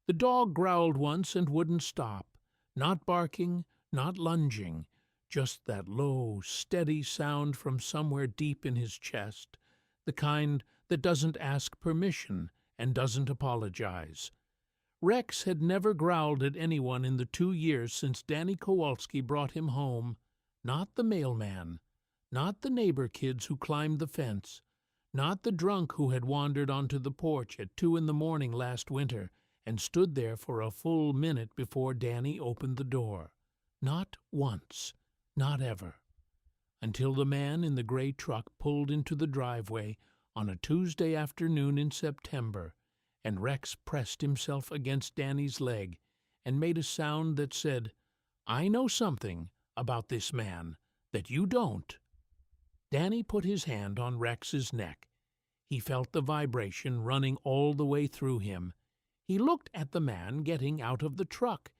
The dog growled once and wouldn't stop, not barking, not lunging, just that low, steady sound from somewhere deep in his chest, the kind that doesn't ask permission and doesn't apologize. Rex had never growled at anyone in the 2 years since Danny Kowalski brought him home. Not the mailman, not the neighbor kids who climbed the fence, not the drunk who had wandered onto the porch at 2 in the morning last winter and stood there for a full minute before Danny opened the door. Not once, not ever. Until the man in the gray truck pulled into the driveway on a Tuesday afternoon in September, and Rex pressed himself against Danny's leg and made a sound that said, "I know something about this man that you don't." Danny put his hand on Rex's neck. He felt the vibration running all the way through him. He looked at the man getting out of the truck.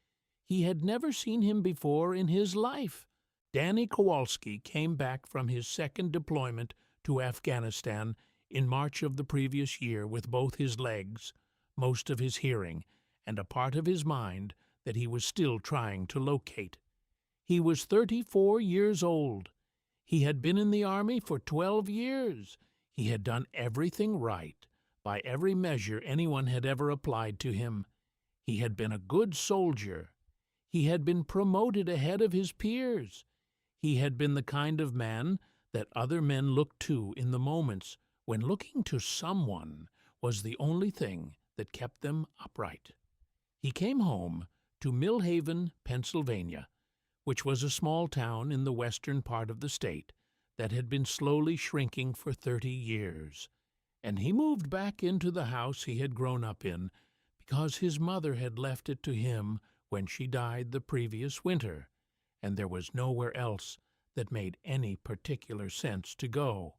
He had never seen him before in his life. Danny Kowalski came back from his second deployment to Afghanistan in March of the previous year with both his legs, most of his hearing, and a part of his mind that he was still trying to locate. He was 34 years old. He had been in the Army for 12 years. He had done everything right, by every measure anyone had ever applied to him. He had been a good soldier. He had been promoted ahead of his peers. He had been the kind of man that other men looked to in the moments when looking to someone was the only thing that kept them upright. He came home to Millhaven, Pennsylvania, which was a small town in the western part of the state that had been slowly shrinking for 30 years. And he moved back into the house he had grown up in because his mother had left it to him when she died the previous winter, and there was nowhere else that made any particular sense to go.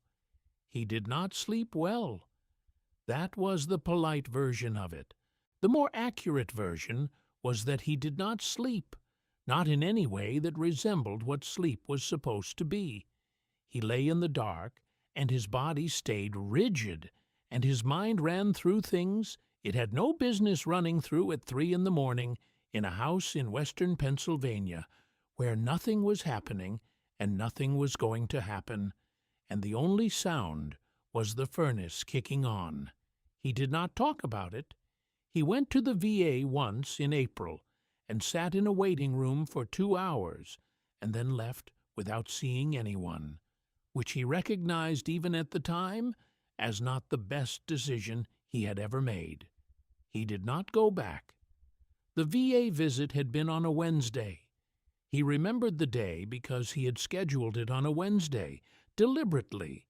He did not sleep well. That was the polite version of it. The more accurate version was that he did not sleep, not in any way that resembled what sleep was supposed to be. He lay in the dark, and his body stayed rigid, and his mind ran through things it had no business running through at 3 in the morning in a house in western Pennsylvania, where nothing was happening and nothing was going to happen, and the only sound was the furnace kicking on. He did not talk about it. He went to the VA once in April and sat in a waiting room for 2 hours, and then left without seeing anyone, which he recognized even at the time as not the best decision he had ever made. He did not go back. The VA visit had been on a Wednesday. He remembered the day because he had scheduled it on a Wednesday, deliberately,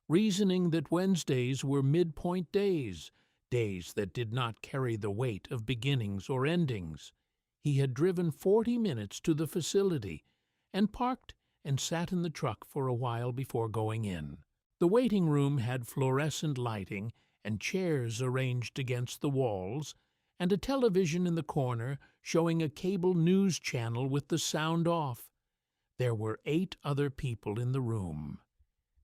reasoning that Wednesdays were midpoint days, days that did not carry the weight of beginnings or endings. He had driven 40 minutes to the facility and parked and sat in the truck for a while before going in. The waiting room had fluorescent lighting and chairs arranged against the walls, and a television in the corner showing a cable news channel with the sound off. There were 8 other people in the room.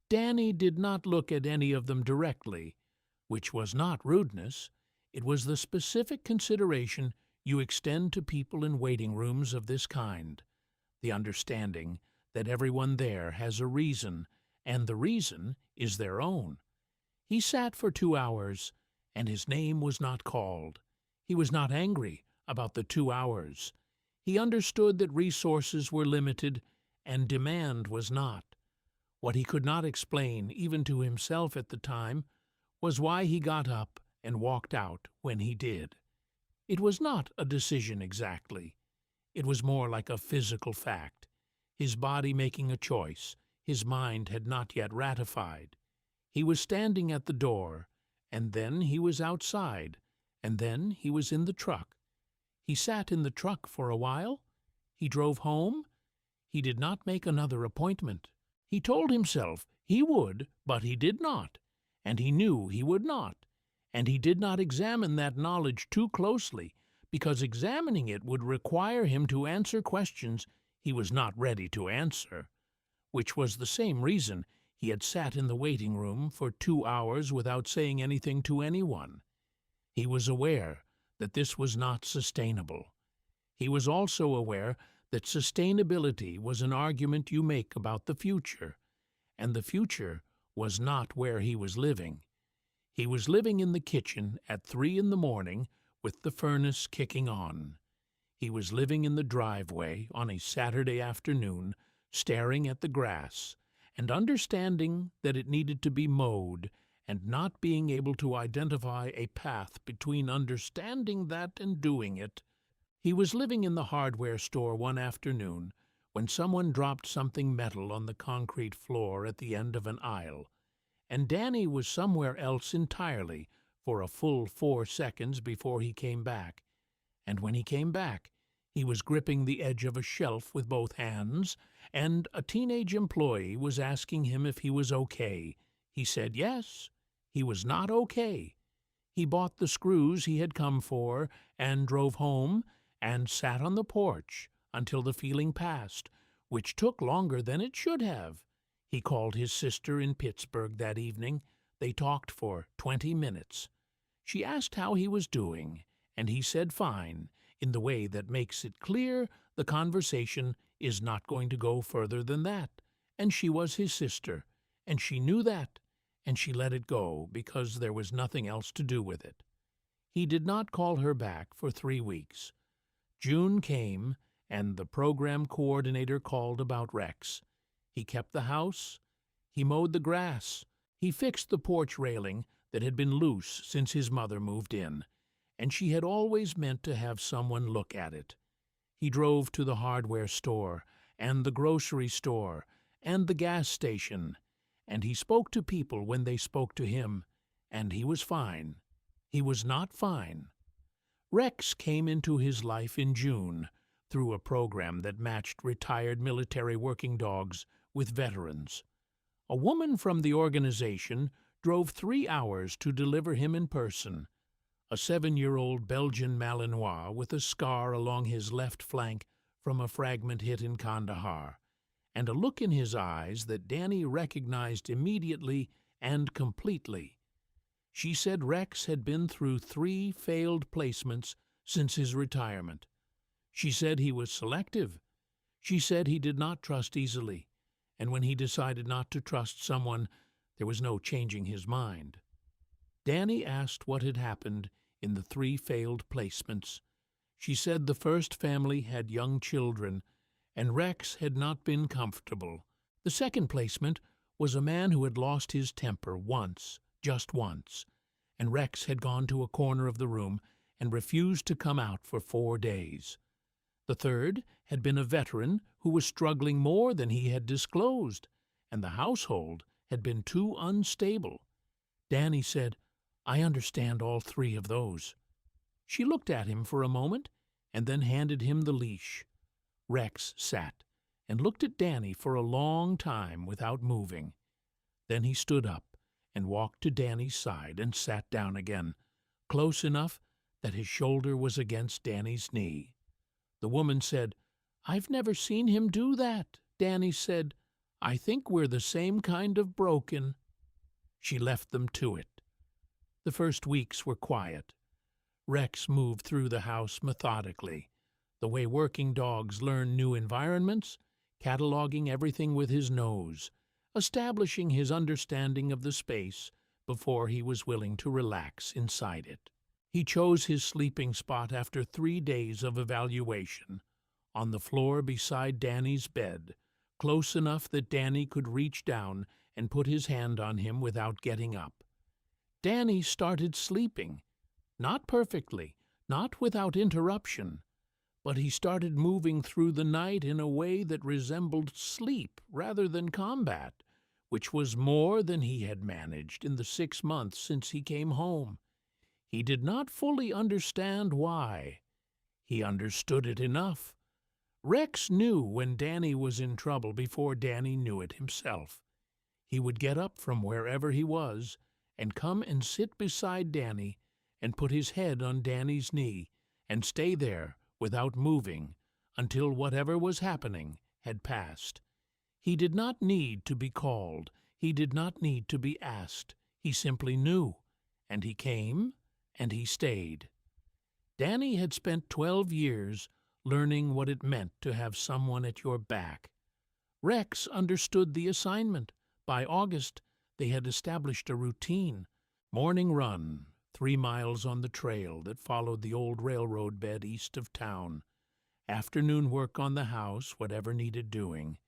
Danny did not look at any of them directly, which was not rudeness. It was the specific consideration you extend to people in waiting rooms of this kind, the understanding that everyone there has a reason, and the reason is their own. He sat for 2 hours, and his name was not called. He was not angry about the 2 hours. He understood that resources were limited and demand was not. What he could not explain, even to himself at the time, was why he got up and walked out when he did. It was not a decision exactly. It was more like a physical fact, his body making a choice his mind had not yet ratified. He was standing at the door, and then he was outside, and then he was in the truck. He sat in the truck for a while. He drove home. He did not make another appointment. He told himself he would, but he did not, and he knew he would not, and he did not examine that knowledge too closely, because examining it would require him to answer questions he was not ready to answer, which was the same reason he had sat in the waiting room for 2 hours without saying anything to anyone. He was aware that this was not sustainable. He was also aware that sustainability was an argument you make about the future, and the future was not where he was living. He was living in the kitchen at 3 in the morning with the furnace kicking on. He was living in the driveway on a Saturday afternoon, staring at the grass, and understanding that it needed to be mowed, and not being able to identify a path between understanding that and doing it. He was living in the hardware store one afternoon when someone dropped something metal on the concrete floor at the end of an aisle, and Danny was somewhere else entirely for a full 4 seconds before he came back. And when he came back, he was gripping the edge of a shelf with both hands, and a teenage employee was asking him if he was okay. He said yes, he was not okay. He bought the screws he had come for and drove home and sat on the porch until the feeling passed, which took longer than it should have. He called his sister in Pittsburgh that evening. They talked for 20 minutes. She asked how he was doing, and he said fine, in the way that makes it clear the conversation is not going to go further than that. And she was his sister, and she knew that, and she let it go because there was nothing else to do with it. He did not call her back for 3 weeks. June came, and the program coordinator called about Rex. He kept the house. He mowed the grass. He fixed the porch railing that had been loose since his mother moved in, and she had always meant to have someone look at it. He drove to the hardware store, and the grocery store, and the gas station, and he spoke to people when they spoke to him, and he was fine. He was not fine. Rex came into his life in June through a program that matched retired military working dogs with veterans. A woman from the organization drove 3 hours to deliver him in person, a 7-year-old Belgian Malinois with a scar along his left flank from a fragment hit in Kandahar, and a look in his eyes that Danny recognized immediately and completely. She said Rex had been through 3 failed placements since his retirement. She said he was selective. She said he did not trust easily, and when he decided not to trust someone, there was no changing his mind. Danny asked what had happened in the 3 failed placements. She said the first family had young children, and Rex had not been comfortable. The second placement was a man who had lost his temper once, just once, and Rex had gone to a corner of the room and refused to come out for 4 days. The third had been a veteran who was struggling more than he had disclosed, and the household had been too unstable. Danny said, "I understand all 3 of those." She looked at him for a moment and then handed him the leash. Rex sat and looked at Danny for a long time without moving. Then he stood up and walked to Danny's side and sat down again, close enough that his shoulder was against Danny's knee. The woman said, "I've never seen him do that." Danny said, "I think we're the same kind of broken." She left them to it. The first weeks were quiet. Rex moved through the house methodically, the way working dogs learn new environments, cataloging everything with his nose, establishing his understanding of the space before he was willing to relax inside it. He chose his sleeping spot after 3 days of evaluation, on the floor beside Danny's bed, close enough that Danny could reach down and put his hand on him without getting up. Danny started sleeping, not perfectly, not without interruption, but he started moving through the night in a way that resembled sleep rather than combat, which was more than he had managed in the 6 months since he came home. He did not fully understand why. He understood it enough. Rex knew when Danny was in trouble before Danny knew it himself. He would get up from wherever he was and come and sit beside Danny and put his head on Danny's knee and stay there without moving until whatever was happening had passed. He did not need to be called. He did not need to be asked. He simply knew, and he came, and he stayed. Danny had spent 12 years learning what it meant to have someone at your back. Rex understood the assignment. By August, they had established a routine. Morning run, 3 miles on the trail that followed the old railroad bed east of town. Afternoon work on the house, whatever needed doing.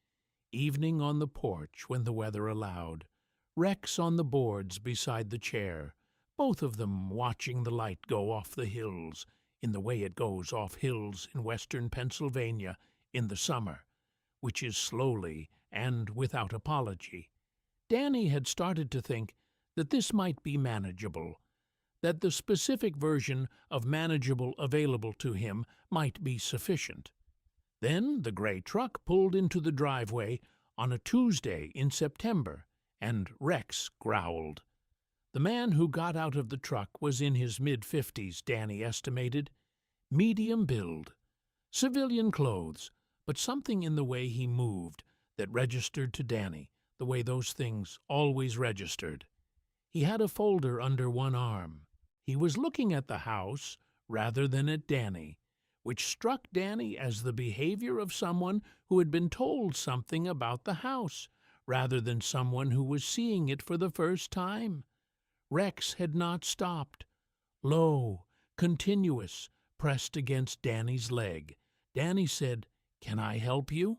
Evening on the porch when the weather allowed. Rex on the boards beside the chair, both of them watching the light go off the hills, in the way it goes off hills in western Pennsylvania in the summer, which is slowly and without apology. Danny had started to think that this might be manageable, that the specific version of manageable available to him might be sufficient. Then the gray truck pulled into the driveway on a Tuesday in September, and Rex growled. The man who got out of the truck was in his mid-50s, Danny estimated. Medium build, civilian clothes, but something in the way he moved that registered to Danny, the way those things always registered. He had a folder under one arm. He was looking at the house rather than at Danny, which struck Danny as the behavior of someone who had been told something about the house, rather than someone who was seeing it for the first time. Rex had not stopped. Low, continuous, pressed against Danny's leg. Danny said, "Can I help you?"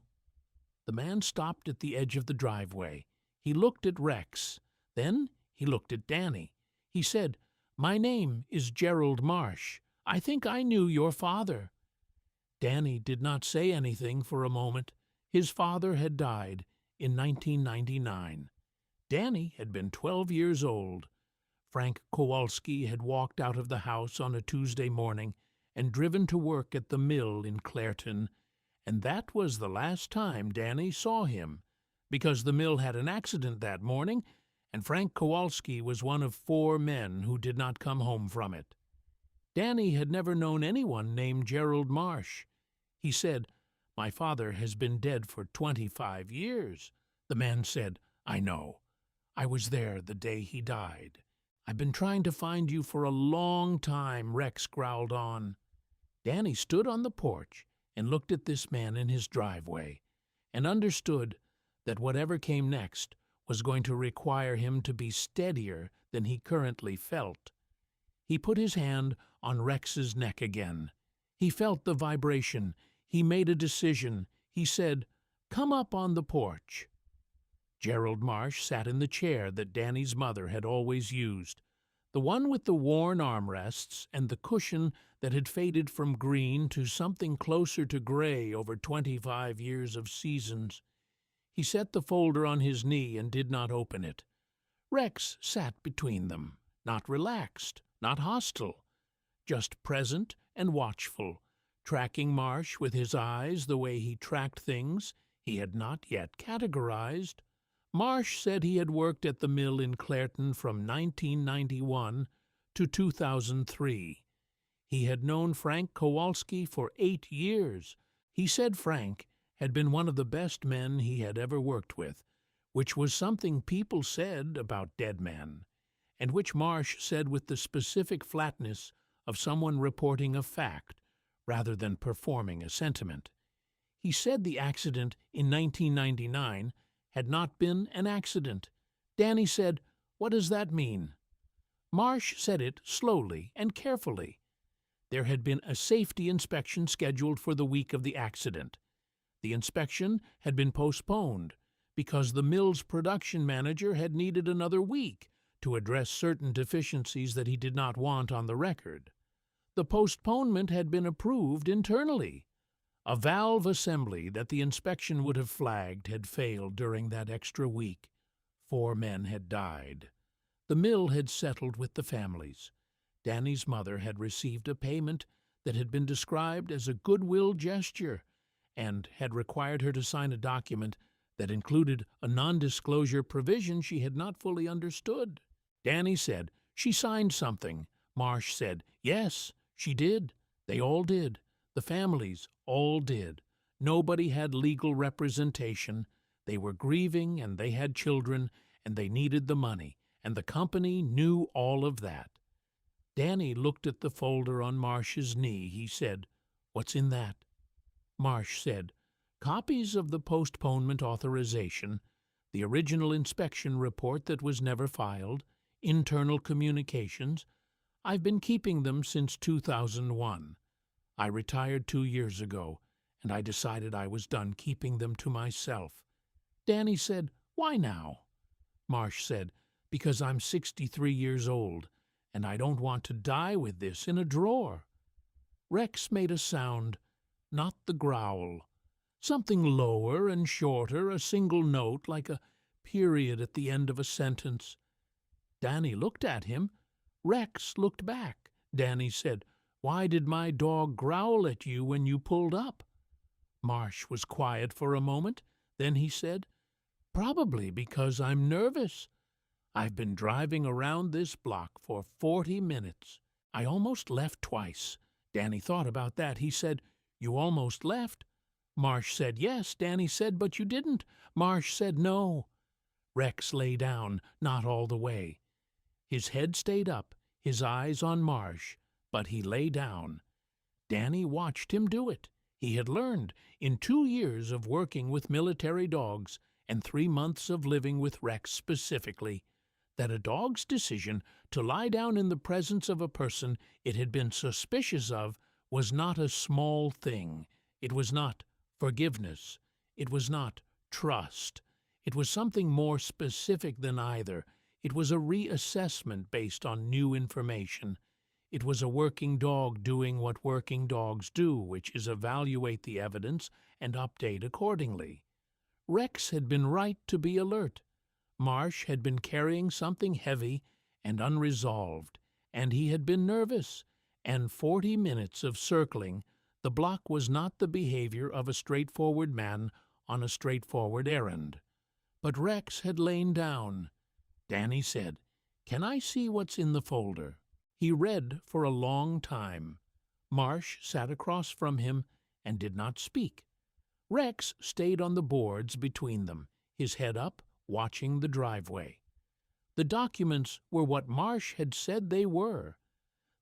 The man stopped at the edge of the driveway. He looked at Rex. Then he looked at Danny. He said, "My name is Gerald Marsh. I think I knew your father." Danny did not say anything for a moment. His father had died in 1999. Danny had been 12 years old. Frank Kowalski had walked out of the house on a Tuesday morning and driven to work at the mill in Clairton, and that was the last time Danny saw him, because the mill had an accident that morning, and Frank Kowalski was one of 4 men who did not come home from it. Danny had never known anyone named Gerald Marsh. He said, "My father has been dead for 25 years. The man said, "I know. I was there the day he died." "I've been trying to find you for a long time," Rex growled on. Danny stood on the porch and looked at this man in his driveway, and understood that whatever came next was going to require him to be steadier than he currently felt. He put his hand on Rex's neck again. He felt the vibration. He made a decision. He said, "Come up on the porch." Gerald Marsh sat in the chair that Danny's mother had always used, the one with the worn armrests and the cushion that had faded from green to something closer to gray over 25 years of seasons. He set the folder on his knee and did not open it. Rex sat between them, not relaxed, not hostile, just present and watchful, tracking Marsh with his eyes the way he tracked things he had not yet categorized. Marsh said he had worked at the mill in Clairton from 1991 to 2003. He had known Frank Kowalski for 8 years. He said Frank had been one of the best men he had ever worked with, which was something people said about dead men, and which Marsh said with the specific flatness of someone reporting a fact rather than performing a sentiment. He said the accident in 1999 had not been an accident. Danny said, "What does that mean?" Marsh said it slowly and carefully. There had been a safety inspection scheduled for the week of the accident. The inspection had been postponed because the mill's production manager had needed another week to address certain deficiencies that he did not want on the record. The postponement had been approved internally. A valve assembly that the inspection would have flagged had failed during that extra week. 4 men had died. The mill had settled with the families. Danny's mother had received a payment that had been described as a goodwill gesture and had required her to sign a document that included a non-disclosure provision she had not fully understood. Danny said, "She signed something." Marsh said, "Yes, she did. They all did. The families all did. Nobody had legal representation. They were grieving, and they had children, and they needed the money, and the company knew all of that." Danny looked at the folder on Marsh's knee. He said, "What's in that?" Marsh said, "Copies of the postponement authorization, the original inspection report that was never filed, internal communications. I've been keeping them since 2001. I retired 2 years ago, and I decided I was done keeping them to myself." Danny said, "Why now?" Marsh said, "Because I'm 63 years old, and I don't want to die with this in a drawer." Rex made a sound, not the growl. Something lower and shorter, a single note like a period at the end of a sentence. Danny looked at him. Rex looked back. Danny said, "Why did my dog growl at you when you pulled up?" Marsh was quiet for a moment. Then he said, "Probably because I'm nervous. I've been driving around this block for 40 minutes. I almost left twice." Danny thought about that. He said, "You almost left?" Marsh said, "Yes." Danny said, "But you didn't." Marsh said, "No." Rex lay down, not all the way. His head stayed up, his eyes on Marsh, but he lay down. Danny watched him do it. He had learned, in 2 years of working with military dogs and 3 months of living with Rex specifically, that a dog's decision to lie down in the presence of a person it had been suspicious of was not a small thing. It was not forgiveness. It was not trust. It was something more specific than either. It was a reassessment based on new information. It was a working dog doing what working dogs do, which is evaluate the evidence and update accordingly. Rex had been right to be alert. Marsh had been carrying something heavy and unresolved, and he had been nervous, and 40 minutes of circling the block was not the behavior of a straightforward man on a straightforward errand. But Rex had lain down. Danny said, "Can I see what's in the folder?" He read for a long time. Marsh sat across from him and did not speak. Rex stayed on the boards between them, his head up, watching the driveway. The documents were what Marsh had said they were.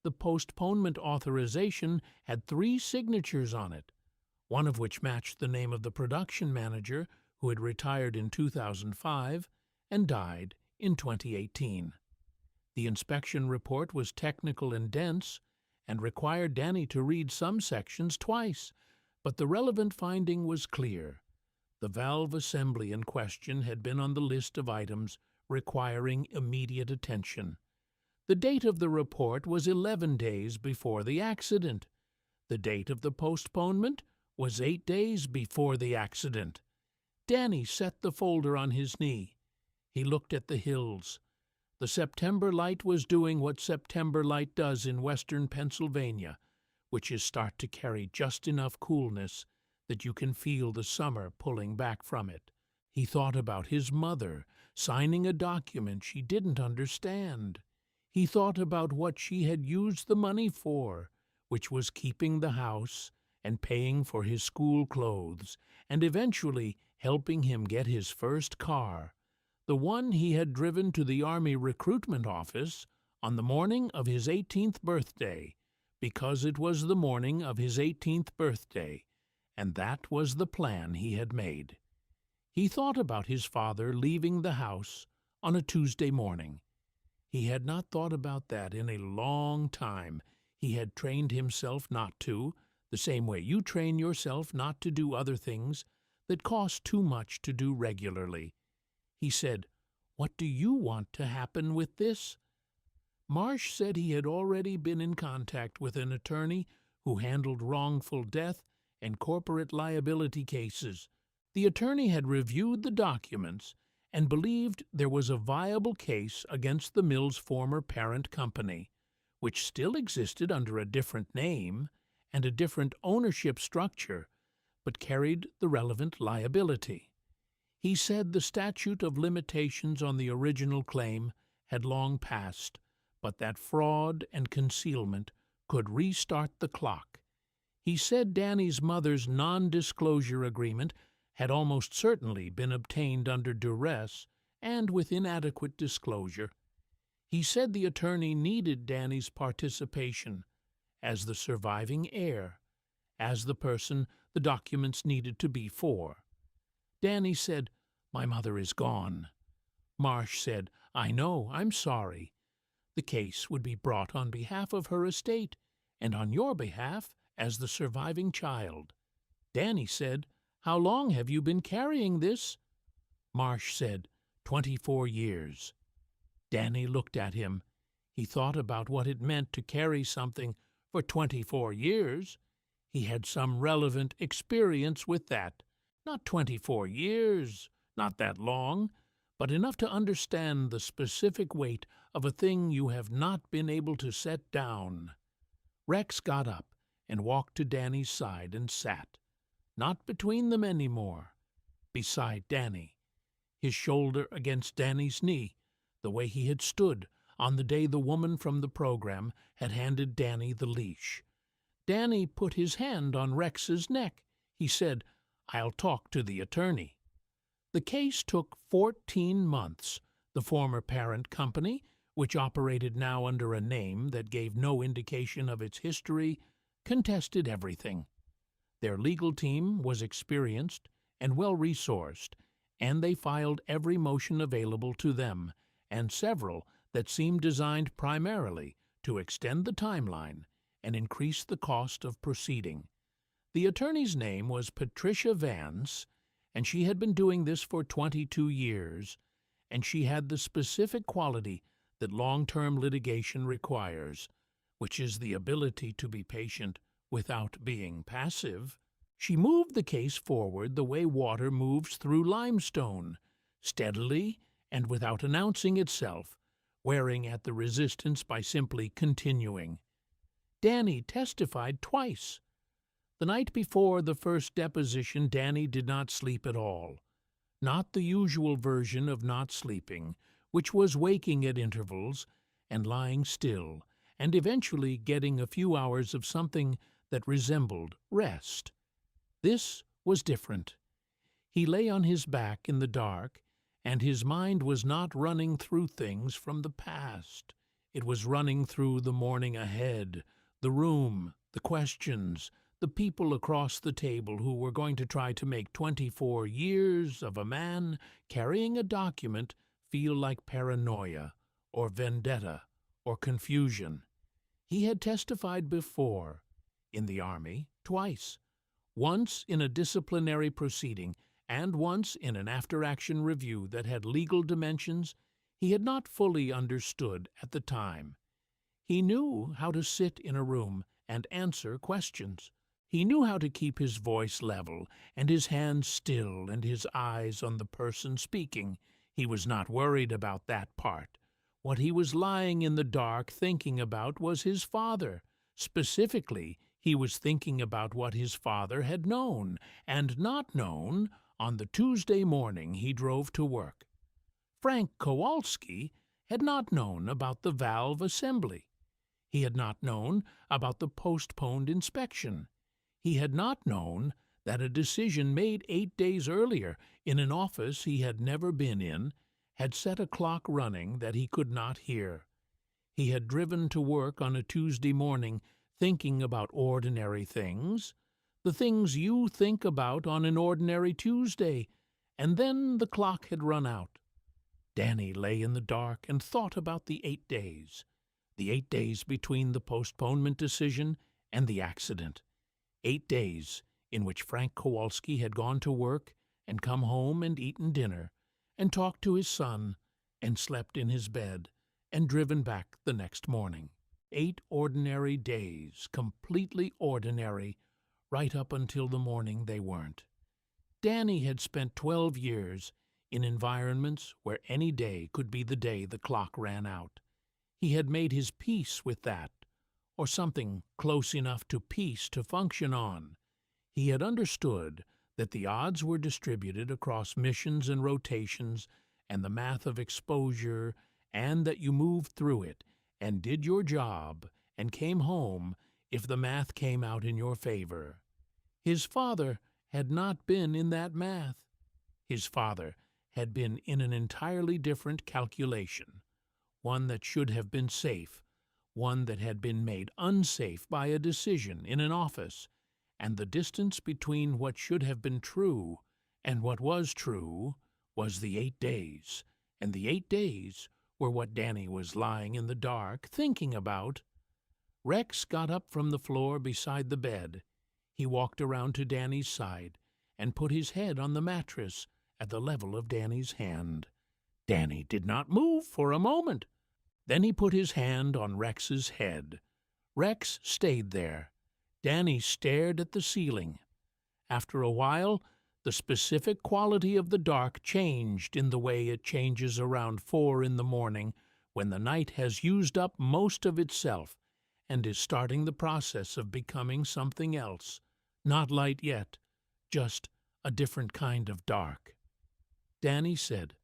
The postponement authorization had 3 signatures on it, one of which matched the name of the production manager who had retired in 2005 and died in 2018. The inspection report was technical and dense and required Danny to read some sections twice, but the relevant finding was clear. The valve assembly in question had been on the list of items requiring immediate attention. The date of the report was 11 days before the accident. The date of the postponement was 8 days before the accident. Danny set the folder on his knee. He looked at the hills. The September light was doing what September light does in western Pennsylvania, which is start to carry just enough coolness that you can feel the summer pulling back from it. He thought about his mother signing a document she didn't understand. He thought about what she had used the money for, which was keeping the house and paying for his school clothes and eventually helping him get his first car, the one he had driven to the Army recruitment office on the morning of his 18th birthday, because it was the morning of his 18th birthday, and that was the plan he had made. He thought about his father leaving the house on a Tuesday morning. He had not thought about that in a long time. He had trained himself not to, the same way you train yourself not to do other things that cost too much to do regularly. He said, "What do you want to happen with this?" Marsh said he had already been in contact with an attorney who handled wrongful death and corporate liability cases. The attorney had reviewed the documents and believed there was a viable case against the mill's former parent company, which still existed under a different name and a different ownership structure, but carried the relevant liability. He said the statute of limitations on the original claim had long passed, but that fraud and concealment could restart the clock. He said Danny's mother's non-disclosure agreement had almost certainly been obtained under duress and with inadequate disclosure. He said the attorney needed Danny's participation as the surviving heir, as the person the documents needed to be for. Danny said, "My mother is gone." Marsh said, "I know, I'm sorry." The case would be brought on behalf of her estate and on your behalf as the surviving child. Danny said, "How long have you been carrying this?" Marsh said, 24 years. Danny looked at him. He thought about what it meant to carry something for 24 years. He had some relevant experience with that. Not 24 years, not that long, but enough to understand the specific weight of a thing you have not been able to set down. Rex got up and walked to Danny's side and sat, not between them any more, beside Danny, his shoulder against Danny's knee, the way he had stood on the day the woman from the program had handed Danny the leash. Danny put his hand on Rex's neck. He said, "I'll talk to the attorney." The case took 14 months. The former parent company, which operated now under a name that gave no indication of its history, contested everything. Their legal team was experienced and well-resourced, and they filed every motion available to them, and several that seemed designed primarily to extend the timeline and increase the cost of proceeding. The attorney's name was Patricia Vance, and she had been doing this for 22 years, and she had the specific quality that long-term litigation requires, which is the ability to be patient without being passive. She moved the case forward the way water moves through limestone, steadily and without announcing itself, wearing at the resistance by simply continuing. Danny testified twice. The night before the first deposition, Danny did not sleep at all. Not the usual version of not sleeping, which was waking at intervals and lying still, and eventually getting a few hours of something that resembled rest. This was different. He lay on his back in the dark, and his mind was not running through things from the past. It was running through the morning ahead, the room, the questions, the people across the table who were going to try to make 24 years of a man carrying a document feel like paranoia or vendetta or confusion. He had testified before, in the Army, twice. Once in a disciplinary proceeding, and once in an after-action review that had legal dimensions he had not fully understood at the time. He knew how to sit in a room and answer questions. He knew how to keep his voice level and his hands still and his eyes on the person speaking. He was not worried about that part. What he was lying in the dark thinking about was his father. Specifically, he was thinking about what his father had known and not known on the Tuesday morning he drove to work. Frank Kowalski had not known about the valve assembly. He had not known about the postponed inspection. He had not known that a decision made 8 days earlier in an office he had never been in had set a clock running that he could not hear. He had driven to work on a Tuesday morning thinking about ordinary things, the things you think about on an ordinary Tuesday, and then the clock had run out. Danny lay in the dark and thought about the 8 days, the 8 days between the postponement decision and the accident. 8 days in which Frank Kowalski had gone to work and come home and eaten dinner and talked to his son and slept in his bed and driven back the next morning. 8 ordinary days, completely ordinary, right up until the morning they weren't. Danny had spent 12 years in environments where any day could be the day the clock ran out. He had made his peace with that, or something close enough to peace to function on. He had understood that the odds were distributed across missions and rotations and the math of exposure, and that you moved through it and did your job and came home if the math came out in your favor. His father had not been in that math. His father had been in an entirely different calculation, one that should have been safe, one that had been made unsafe by a decision in an office, and the distance between what should have been true and what was true was the 8 days, and the 8 days were what Danny was lying in the dark thinking about. Rex got up from the floor beside the bed. He walked around to Danny's side and put his head on the mattress at the level of Danny's hand. Danny did not move for a moment. Then he put his hand on Rex's head. Rex stayed there. Danny stared at the ceiling. After a while, the specific quality of the dark changed in the way it changes around 4 in the morning when the night has used up most of itself and is starting the process of becoming something else. Not light yet, just a different kind of dark. Danny said,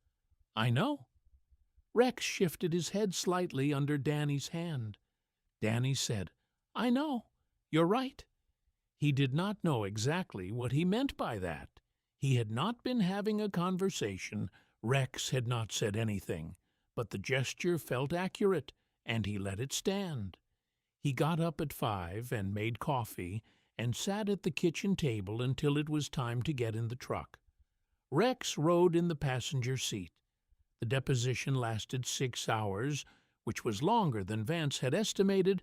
"I know." Rex shifted his head slightly under Danny's hand. Danny said, "I know. You're right." He did not know exactly what he meant by that. He had not been having a conversation. Rex had not said anything, but the gesture felt accurate, and he let it stand. He got up at 5 and made coffee and sat at the kitchen table until it was time to get in the truck. Rex rode in the passenger seat. The deposition lasted 6 hours, which was longer than Vance had estimated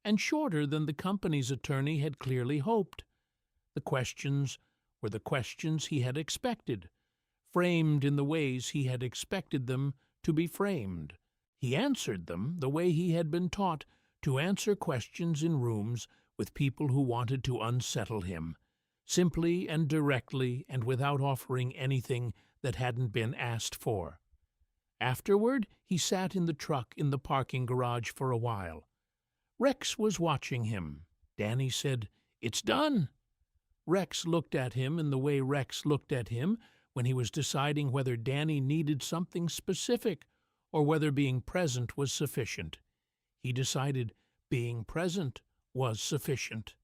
and shorter than the company's attorney had clearly hoped. The questions were the questions he had expected, framed in the ways he had expected them to be framed. He answered them the way he had been taught to answer questions in rooms with people who wanted to unsettle him, simply and directly and without offering anything that hadn't been asked for. Afterward, he sat in the truck in the parking garage for a while. Rex was watching him. Danny said, "It's done." Rex looked at him in the way Rex looked at him when he was deciding whether Danny needed something specific or whether being present was sufficient. He decided being present was sufficient.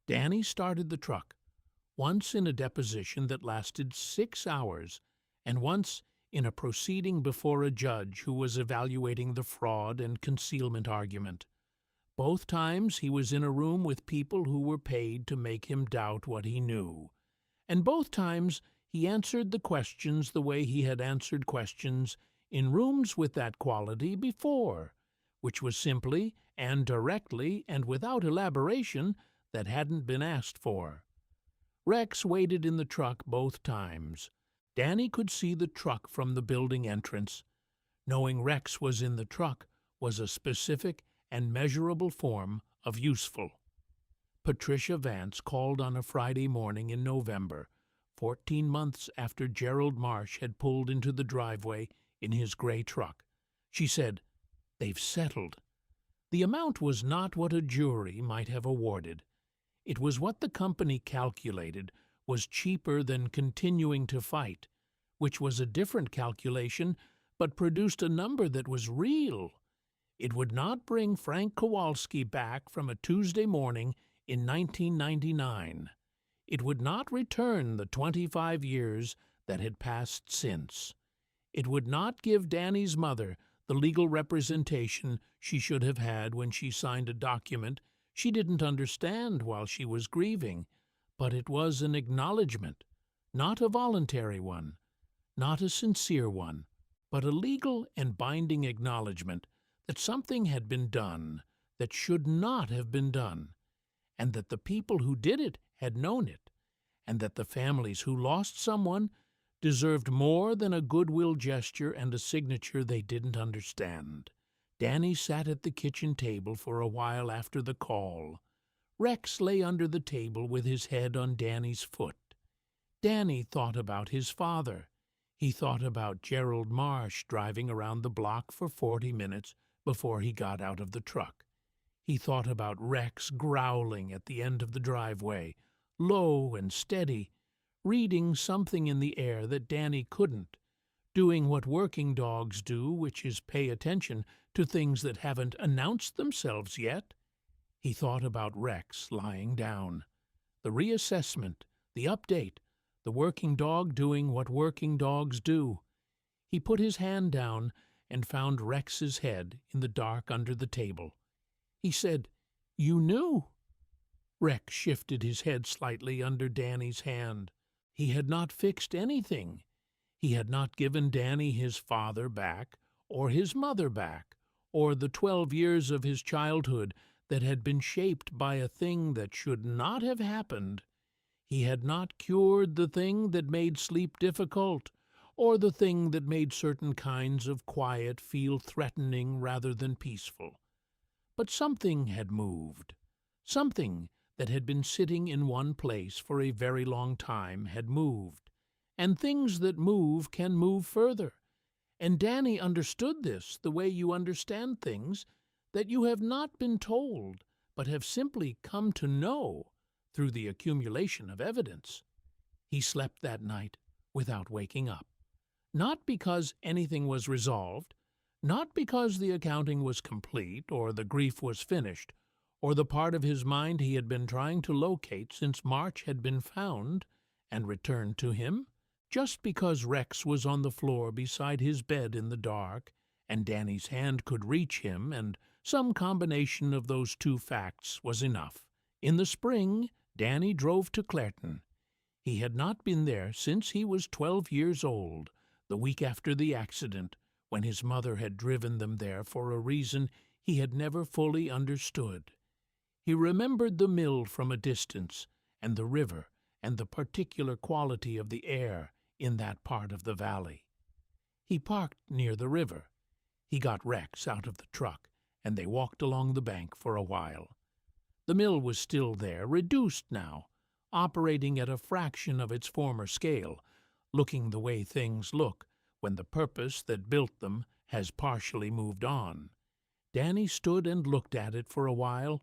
Danny started the truck, once in a deposition that lasted 6 hours, and once in a proceeding before a judge who was evaluating the fraud and concealment argument. Both times he was in a room with people who were paid to make him doubt what he knew, and both times he answered the questions the way he had answered questions in rooms with that quality before, which was simply and directly and without elaboration that hadn't been asked for. Rex waited in the truck both times. Danny could see the truck from the building entrance. Knowing Rex was in the truck was a specific and measurable form of useful. Patricia Vance called on a Friday morning in November, 14 months after Gerald Marsh had pulled into the driveway in his gray truck. She said, "They've settled." The amount was not what a jury might have awarded. It was what the company calculated was cheaper than continuing to fight, which was a different calculation but produced a number that was real. It would not bring Frank Kowalski back from a Tuesday morning in 1999. It would not return the 25 years that had passed since. It would not give Danny's mother the legal representation she should have had when she signed a document she didn't understand while she was grieving, but it was an acknowledgment, not a voluntary one, not a sincere one, but a legal and binding acknowledgment that something had been done that should not have been done, and that the people who did it had known it, and that the families who lost someone deserved more than a goodwill gesture and a signature they didn't understand. Danny sat at the kitchen table for a while after the call. Rex lay under the table with his head on Danny's foot. Danny thought about his father. He thought about Gerald Marsh driving around the block for 40 minutes before he got out of the truck. He thought about Rex growling at the end of the driveway, low and steady, reading something in the air that Danny couldn't, doing what working dogs do, which is pay attention to things that haven't announced themselves yet. He thought about Rex lying down, the reassessment, the update, the working dog doing what working dogs do. He put his hand down and found Rex's head in the dark under the table. He said, "You knew?" Rex shifted his head slightly under Danny's hand. He had not fixed anything. He had not given Danny his father back, or his mother back, or the 12 years of his childhood that had been shaped by a thing that should not have happened. He had not cured the thing that made sleep difficult, or the thing that made certain kinds of quiet feel threatening rather than peaceful. But something had moved. Something that had been sitting in one place for a very long time had moved, and things that move can move further. And Danny understood this the way you understand things that you have not been told, but have simply come to know through the accumulation of evidence. He slept that night without waking up, not because anything was resolved, not because the accounting was complete or the grief was finished, or the part of his mind he had been trying to locate since March had been found and returned to him, just because Rex was on the floor beside his bed in the dark, and Danny's hand could reach him, and some combination of those two facts was enough. In the spring, Danny drove to Clareton. He had not been there since he was 12 years old, the week after the accident, when his mother had driven them there for a reason he had never fully understood. He remembered the mill from a distance, and the river, and the particular quality of the air in that part of the valley. He parked near the river. He got Rex out of the truck, and they walked along the bank for a while. The mill was still there, reduced now, operating at a fraction of its former scale, looking the way things look when the purpose that built them has partially moved on. Danny stood and looked at it for a while.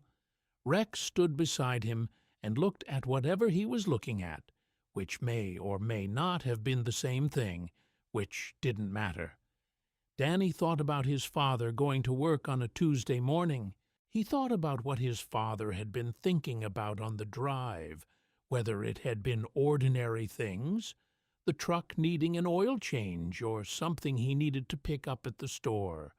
Rex stood beside him and looked at whatever he was looking at, which may or may not have been the same thing, which didn't matter. Danny thought about his father going to work on a Tuesday morning. He thought about what his father had been thinking about on the drive, whether it had been ordinary things, the truck needing an oil change or something he needed to pick up at the store,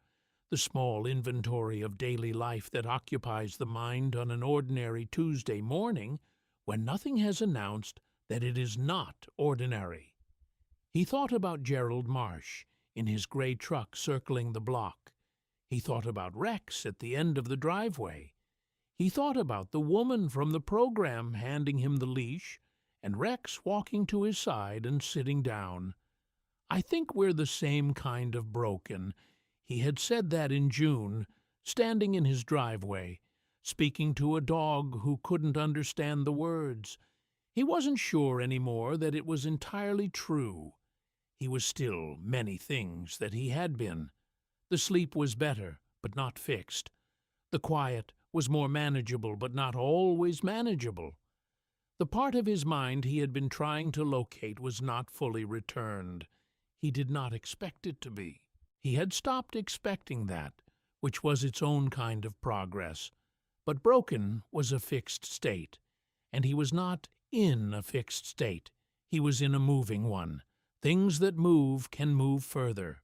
the small inventory of daily life that occupies the mind on an ordinary Tuesday morning when nothing has announced that it is not ordinary. He thought about Gerald Marsh in his gray truck circling the block. He thought about Rex at the end of the driveway. He thought about the woman from the program handing him the leash, and Rex walking to his side and sitting down. "I think we're the same kind of broken." He had said that in June, standing in his driveway, speaking to a dog who couldn't understand the words. He wasn't sure anymore that it was entirely true. He was still many things that he had been. The sleep was better, but not fixed. The quiet was more manageable, but not always manageable. The part of his mind he had been trying to locate was not fully returned. He did not expect it to be. He had stopped expecting that, which was its own kind of progress. But broken was a fixed state, and he was not in a fixed state. He was in a moving one. Things that move can move further.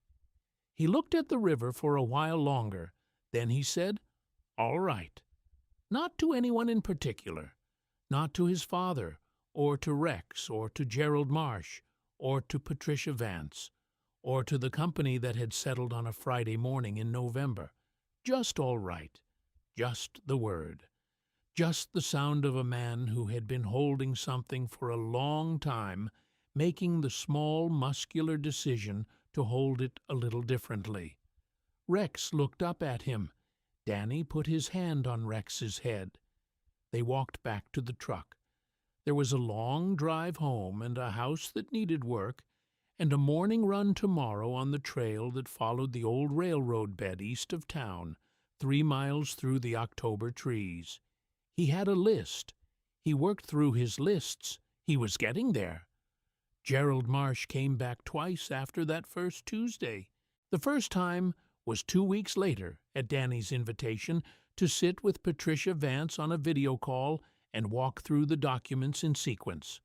He looked at the river for a while longer. Then he said, "All right." Not to anyone in particular. Not to his father, or to Rex, or to Gerald Marsh, or to Patricia Vance, or to the company that had settled on a Friday morning in November. Just all right. Just the word. Just the sound of a man who had been holding something for a long time, making the small muscular decision to hold it a little differently. Rex looked up at him. Danny put his hand on Rex's head. They walked back to the truck. There was a long drive home and a house that needed work, and a morning run tomorrow on the trail that followed the old railroad bed east of town, 3 miles through the October trees. He had a list. He worked through his lists. He was getting there. Gerald Marsh came back twice after that first Tuesday. The first time was 2 weeks later, at Danny's invitation, to sit with Patricia Vance on a video call and walk through the documents in sequence.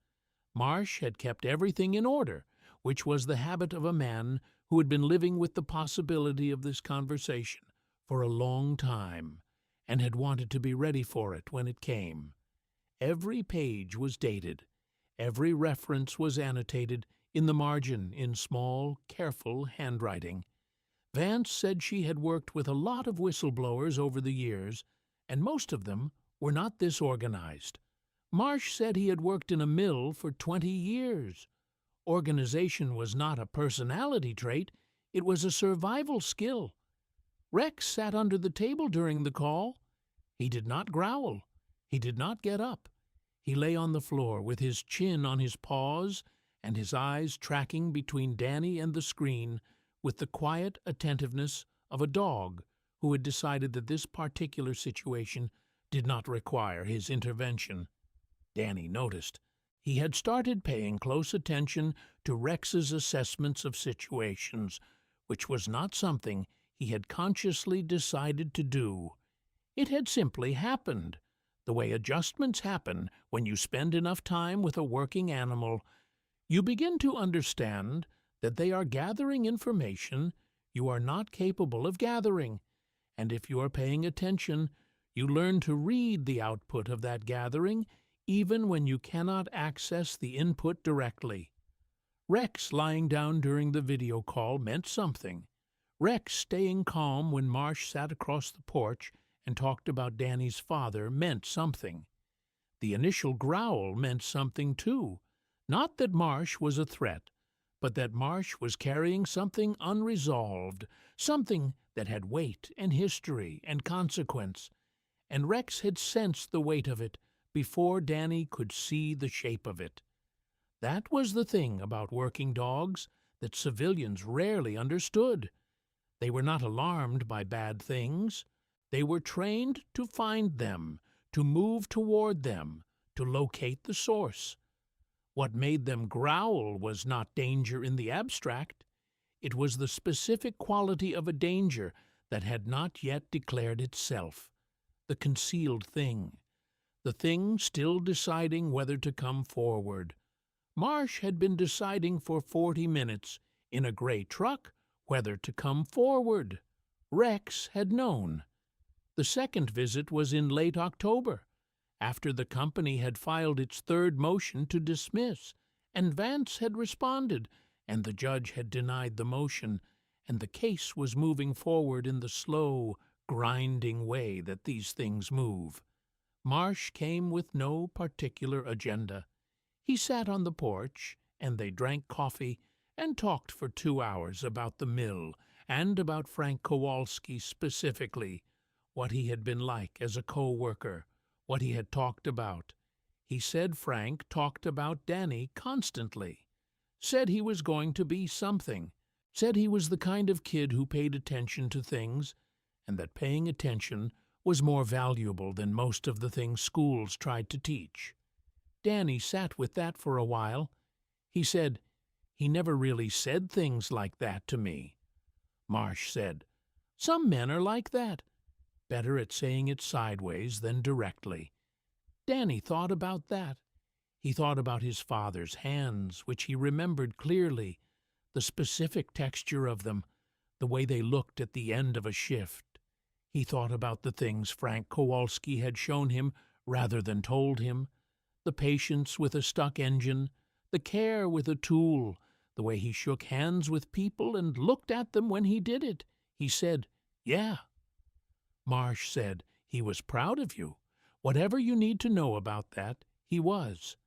Marsh had kept everything in order, which was the habit of a man who had been living with the possibility of this conversation for a long time and had wanted to be ready for it when it came. Every page was dated. Every reference was annotated in the margin in small, careful handwriting. Vance said she had worked with a lot of whistleblowers over the years, and most of them were not this organized. Marsh said he had worked in a mill for 20 years. Organization was not a personality trait, it was a survival skill. Rex sat under the table during the call. He did not growl. He did not get up. He lay on the floor with his chin on his paws and his eyes tracking between Danny and the screen with the quiet attentiveness of a dog who had decided that this particular situation did not require his intervention. Danny noticed. He had started paying close attention to Rex's assessments of situations, which was not something he had consciously decided to do. It had simply happened, the way adjustments happen when you spend enough time with a working animal. You begin to understand that they are gathering information you are not capable of gathering, and if you are paying attention, you learn to read the output of that gathering even when you cannot access the input directly. Rex lying down during the video call meant something. Rex staying calm when Marsh sat across the porch and talked about Danny's father meant something. The initial growl meant something too. Not that Marsh was a threat, but that Marsh was carrying something unresolved, something that had weight and history and consequence, and Rex had sensed the weight of it before Danny could see the shape of it. That was the thing about working dogs that civilians rarely understood. They were not alarmed by bad things. They were trained to find them, to move toward them, to locate the source. What made them growl was not danger in the abstract. It was the specific quality of a danger that had not yet declared itself, the concealed thing, the thing still deciding whether to come forward. Marsh had been deciding for 40 minutes in a gray truck whether to come forward. Rex had known. The second visit was in late October, after the company had filed its third motion to dismiss, and Vance had responded, and the judge had denied the motion, and the case was moving forward in the slow, grinding way that these things move. Marsh came with no particular agenda. He sat on the porch, and they drank coffee and talked for 2 hours about the mill and about Frank Kowalski specifically, what he had been like as a co-worker, what he had talked about. He said Frank talked about Danny constantly, said he was going to be something, said he was the kind of kid who paid attention to things, and that paying attention was more valuable than most of the things schools tried to teach. Danny sat with that for a while. He said, "He never really said things like that to me." Marsh said, "Some men are like that, better at saying it sideways than directly." Danny thought about that. He thought about his father's hands, which he remembered clearly, the specific texture of them, the way they looked at the end of a shift. He thought about the things Frank Kowalski had shown him rather than told him, the patience with a stuck engine, the care with a tool, the way he shook hands with people and looked at them when he did it. He said, "Yeah." Marsh said, "He was proud of you. Whatever you need to know about that, he was."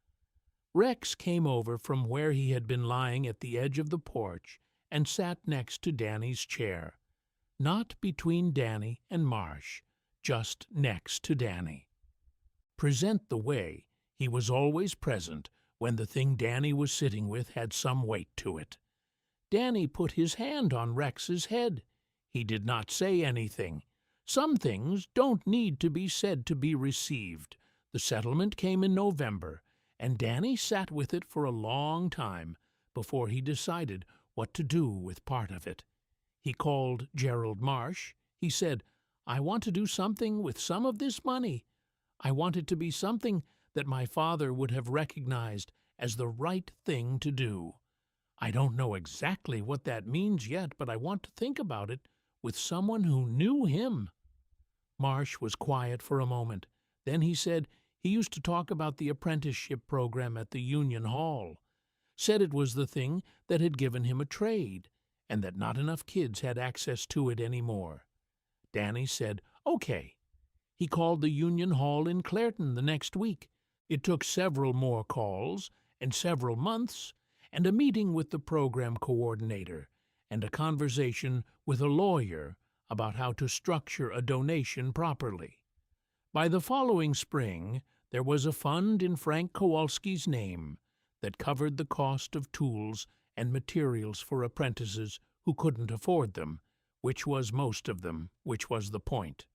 Rex came over from where he had been lying at the edge of the porch and sat next to Danny's chair. Not between Danny and Marsh, just next to Danny. Present the way, he was always present when the thing Danny was sitting with had some weight to it. Danny put his hand on Rex's head. He did not say anything. Some things don't need to be said to be received. The settlement came in November, and Danny sat with it for a long time before he decided what to do with part of it. He called Gerald Marsh. He said, "I want to do something with some of this money. I want it to be something that my father would have recognized as the right thing to do. I don't know exactly what that means yet, but I want to think about it with someone who knew him." Marsh was quiet for a moment. Then he said he used to talk about the apprenticeship program at the Union Hall. Said it was the thing that had given him a trade, and that not enough kids had access to it anymore. Danny said, "Okay." He called the Union Hall in Clairton the next week. It took several more calls, and several months, and a meeting with the program coordinator, and a conversation with a lawyer about how to structure a donation properly. By the following spring, there was a fund in Frank Kowalski's name that covered the cost of tools and materials for apprentices who couldn't afford them, which was most of them, which was the point.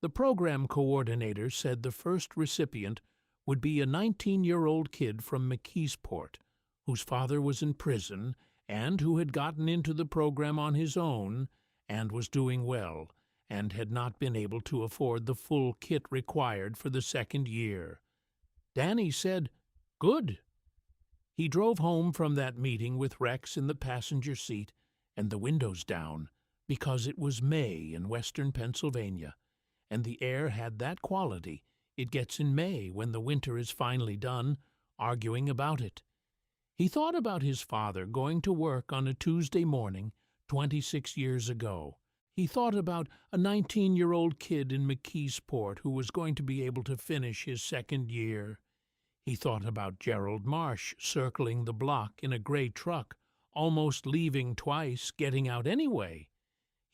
The program coordinator said the first recipient would be a 19-year-old kid from McKeesport, whose father was in prison and who had gotten into the program on his own and was doing well, and had not been able to afford the full kit required for the second year. Danny said, "Good." He drove home from that meeting with Rex in the passenger seat and the windows down, because it was May in western Pennsylvania, and the air had that quality it gets in May when the winter is finally done, arguing about it. He thought about his father going to work on a Tuesday morning 26 years ago. He thought about a 19-year-old kid in McKeesport who was going to be able to finish his second year. He thought about Gerald Marsh circling the block in a gray truck, almost leaving twice, getting out anyway.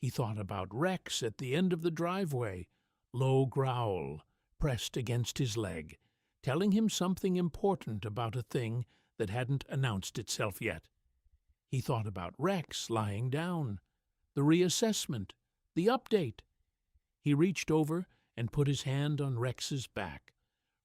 He thought about Rex at the end of the driveway, low growl, pressed against his leg, telling him something important about a thing that hadn't announced itself yet. He thought about Rex lying down, the reassessment, the update. He reached over and put his hand on Rex's back.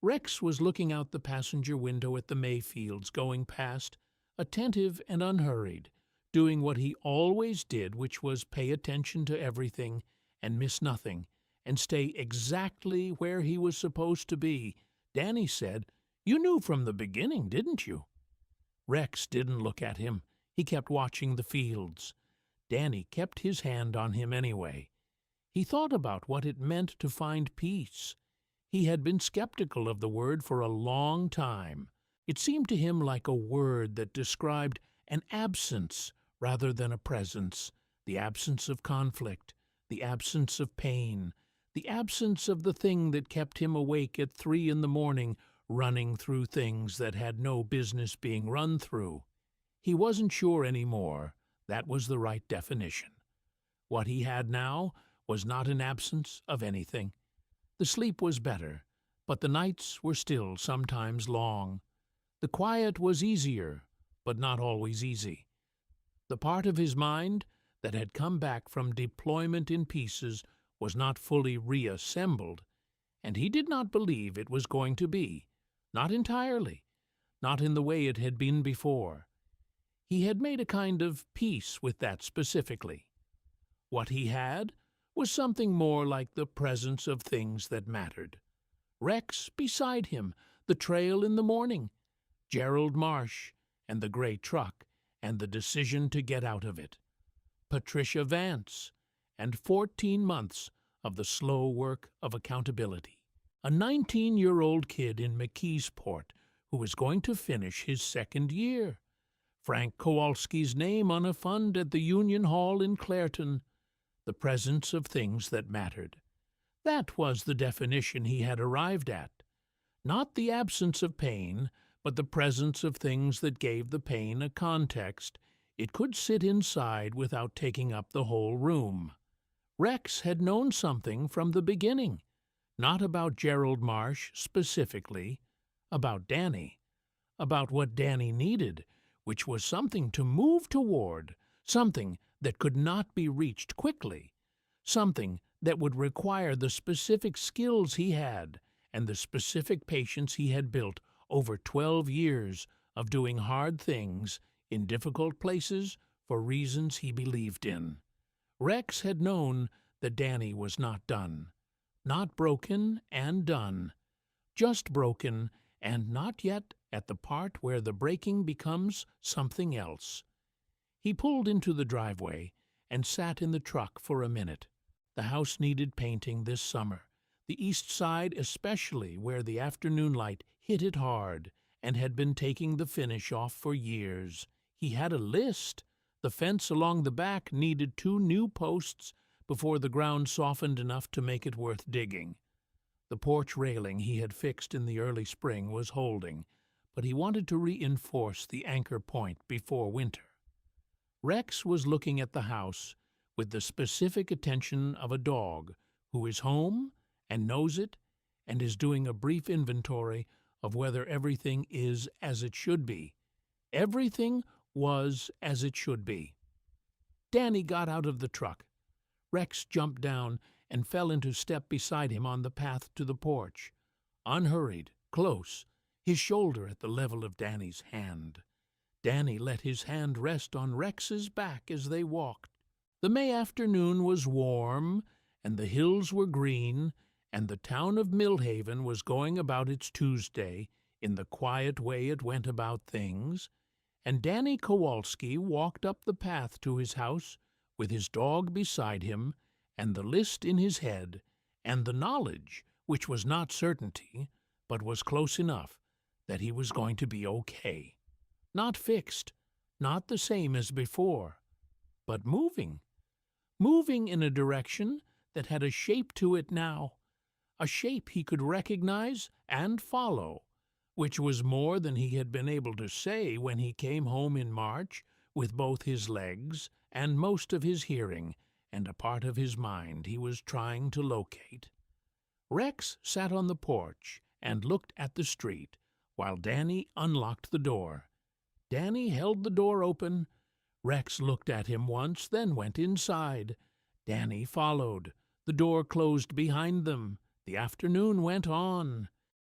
Rex was looking out the passenger window at the Mayfields going past, attentive and unhurried, doing what he always did, which was pay attention to everything and miss nothing, and stay exactly where he was supposed to be. Danny said, "You knew from the beginning, didn't you?" Rex didn't look at him. He kept watching the fields. Danny kept his hand on him anyway. He thought about what it meant to find peace. He had been skeptical of the word for a long time. It seemed to him like a word that described an absence rather than a presence, the absence of conflict, the absence of pain, the absence of the thing that kept him awake at 3 in the morning, running through things that had no business being run through. He wasn't sure anymore that was the right definition. What he had now was not an absence of anything. The sleep was better, but the nights were still sometimes long. The quiet was easier, but not always easy. The part of his mind that had come back from deployment in pieces was not fully reassembled, and he did not believe it was going to be, not entirely, not in the way it had been before. He had made a kind of peace with that specifically. What he had was something more like the presence of things that mattered. Rex beside him, the trail in the morning, Gerald Marsh, and the gray truck, and the decision to get out of it. Patricia Vance, and 14 months of the slow work of accountability. A 19-year-old kid in McKeesport who was going to finish his second year. Frank Kowalski's name on a fund at the Union Hall in Clairton. The presence of things that mattered. That was the definition he had arrived at. Not the absence of pain, but the presence of things that gave the pain a context. It could sit inside without taking up the whole room. Rex had known something from the beginning. Not about Gerald Marsh specifically, about Danny, about what Danny needed, which was something to move toward, something that could not be reached quickly, something that would require the specific skills he had and the specific patience he had built over 12 years of doing hard things in difficult places for reasons he believed in. Rex had known that Danny was not done, not broken and done, just broken and not yet at the part where the braking becomes something else. He pulled into the driveway and sat in the truck for a minute. The house needed painting this summer, the east side especially, where the afternoon light hit it hard and had been taking the finish off for years. He had a list. The fence along the back needed 2 new posts before the ground softened enough to make it worth digging. The porch railing he had fixed in the early spring was holding, but he wanted to reinforce the anchor point before winter. Rex was looking at the house with the specific attention of a dog who is home and knows it and is doing a brief inventory of whether everything is as it should be. Everything was as it should be. Danny got out of the truck. Rex jumped down and fell into step beside him on the path to the porch, unhurried, close, his shoulder at the level of Danny's hand. Danny let his hand rest on Rex's back as they walked. The May afternoon was warm, and the hills were green, and the town of Millhaven was going about its Tuesday in the quiet way it went about things, and Danny Kowalski walked up the path to his house with his dog beside him, and the list in his head, and the knowledge, which was not certainty, but was close enough, that he was going to be okay. Not fixed, not the same as before, but moving. Moving in a direction that had a shape to it now, a shape he could recognize and follow, which was more than he had been able to say when he came home in March with both his legs and most of his hearing and a part of his mind he was trying to locate. Rex sat on the porch and looked at the street while Danny unlocked the door. Danny held the door open. Rex looked at him once, then went inside. Danny followed. The door closed behind them. The afternoon went on.